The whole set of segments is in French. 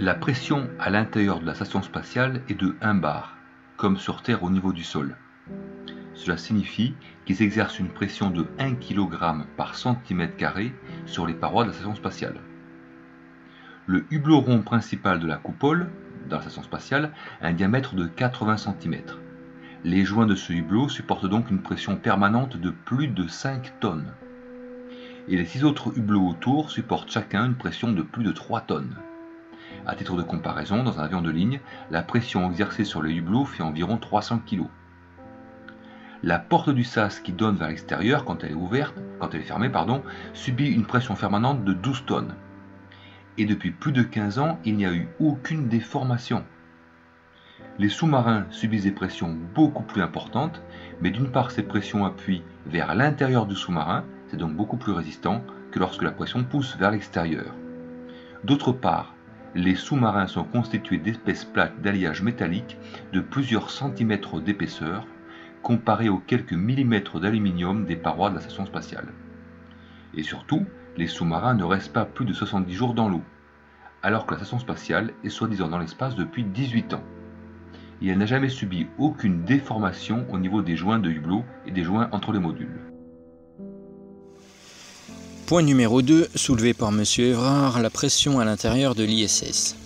La pression à l'intérieur de la station spatiale est de 1 bar, comme sur Terre au niveau du sol. Cela signifie qu'ils exercent une pression de 1 kg par cm² sur les parois de la station spatiale. Le hublot rond principal de la coupole, dans la station spatiale, a un diamètre de 80 cm. Les joints de ce hublot supportent donc une pression permanente de plus de 5 tonnes. Et les 6 autres hublots autour supportent chacun une pression de plus de 3 tonnes. À titre de comparaison, dans un avion de ligne, la pression exercée sur le hublot fait environ 300 kg. La porte du sas qui donne vers l'extérieur, quand elle est fermée, subit une pression permanente de 12 tonnes. Et depuis plus de 15 ans, il n'y a eu aucune déformation. Les sous-marins subissent des pressions beaucoup plus importantes, mais d'une part ces pressions appuient vers l'intérieur du sous-marin, c'est donc beaucoup plus résistant que lorsque la pression pousse vers l'extérieur. D'autre part, les sous-marins sont constitués d'épaisses plaques d'alliage métallique de plusieurs centimètres d'épaisseur, comparées aux quelques millimètres d'aluminium des parois de la station spatiale. Et surtout, les sous-marins ne restent pas plus de 70 jours dans l'eau, alors que la station spatiale est soi-disant dans l'espace depuis 18 ans. Et elle n'a jamais subi aucune déformation au niveau des joints de hublot et des joints entre les modules. Point numéro 2, soulevé par M. Évrard, la pression à l'intérieur de l'ISS.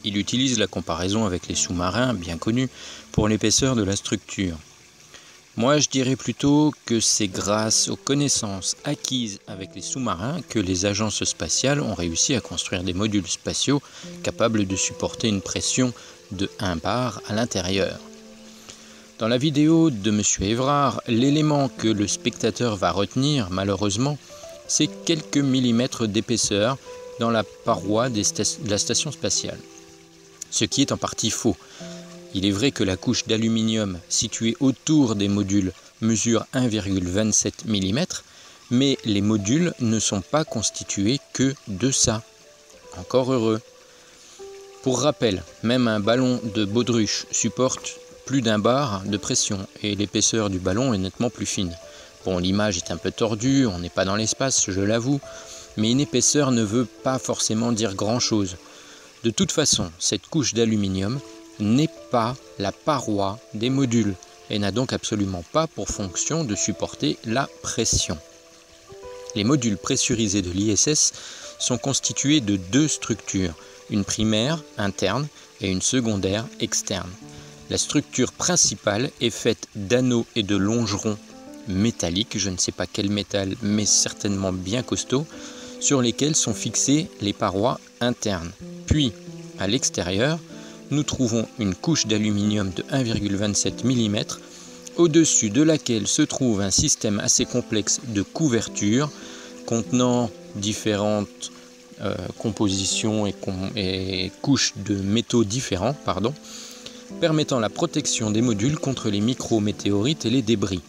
Il utilise la comparaison avec les sous-marins, bien connus, pour l'épaisseur de la structure. Moi, je dirais plutôt que c'est grâce aux connaissances acquises avec les sous-marins que les agences spatiales ont réussi à construire des modules spatiaux capables de supporter une pression de 1 bar à l'intérieur. Dans la vidéo de M. Évrard, l'élément que le spectateur va retenir, malheureusement, c'est quelques millimètres d'épaisseur dans la paroi de la station spatiale. Ce qui est en partie faux. Il est vrai que la couche d'aluminium située autour des modules mesure 1,27 mm, mais les modules ne sont pas constitués que de ça. Encore heureux. Pour rappel, même un ballon de baudruche supporte plus d'1 bar de pression et l'épaisseur du ballon est nettement plus fine. Bon, l'image est un peu tordue, on n'est pas dans l'espace, je l'avoue, mais une épaisseur ne veut pas forcément dire grand-chose. De toute façon, cette couche d'aluminium n'est pas la paroi des modules et n'a donc absolument pas pour fonction de supporter la pression. Les modules pressurisés de l'ISS sont constitués de 2 structures, une primaire interne et une secondaire externe. La structure principale est faite d'anneaux et de longerons métalliques, je ne sais pas quel métal, mais certainement bien costaud, sur lesquels sont fixées les parois internes. Puis, à l'extérieur, nous trouvons une couche d'aluminium de 1,27 mm, au-dessus de laquelle se trouve un système assez complexe de couverture contenant différentes compositions et couches de métaux différents, permettant la protection des modules contre les micrométéorites et les débris.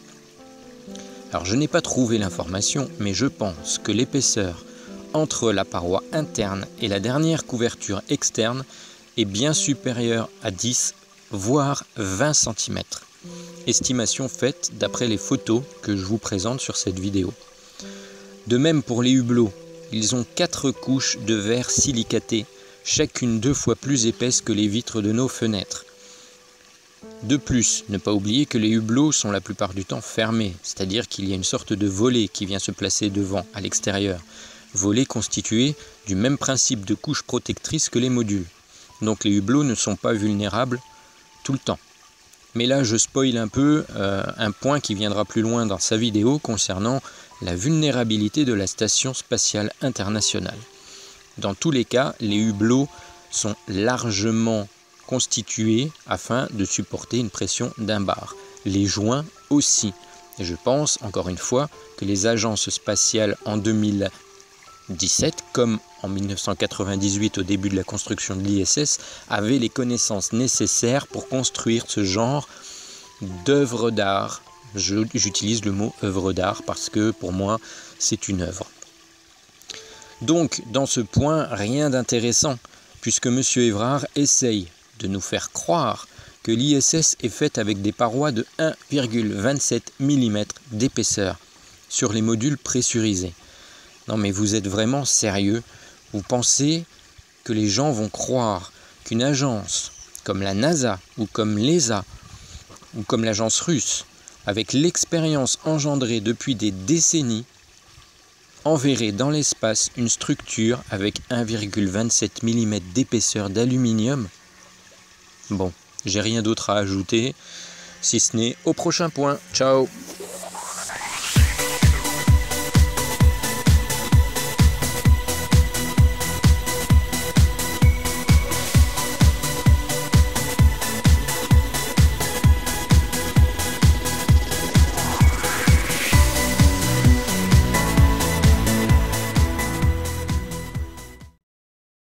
Alors je n'ai pas trouvé l'information, mais je pense que l'épaisseur entre la paroi interne et la dernière couverture externe est bien supérieure à 10 voire 20 cm. Estimation faite d'après les photos que je vous présente sur cette vidéo. De même pour les hublots, ils ont 4 couches de verre silicaté, chacune 2 fois plus épaisse que les vitres de nos fenêtres. De plus, ne pas oublier que les hublots sont la plupart du temps fermés, c'est-à-dire qu'il y a une sorte de volet qui vient se placer devant, à l'extérieur. Volet constitué du même principe de couche protectrice que les modules. Donc les hublots ne sont pas vulnérables tout le temps. Mais là, je spoil un peu un point qui viendra plus loin dans sa vidéo concernant la vulnérabilité de la Station spatiale internationale. Dans tous les cas, les hublots sont largement constitués afin de supporter une pression d'1 bar. Les joints aussi. Et je pense, encore une fois, que les agences spatiales en 2017, comme en 1998 au début de la construction de l'ISS, avaient les connaissances nécessaires pour construire ce genre d'œuvre d'art. J'utilise le mot œuvre d'art parce que pour moi c'est une œuvre. Donc dans ce point, rien d'intéressant puisque M. Évrard essaye de nous faire croire que l'ISS est faite avec des parois de 1,27 mm d'épaisseur sur les modules pressurisés. Non mais vous êtes vraiment sérieux? Vous pensez que les gens vont croire qu'une agence comme la NASA ou comme l'ESA ou comme l'agence russe, avec l'expérience engendrée depuis des décennies, enverrait dans l'espace une structure avec 1,27 mm d'épaisseur d'aluminium? Bon, j'ai rien d'autre à ajouter, si ce n'est au prochain point. Ciao!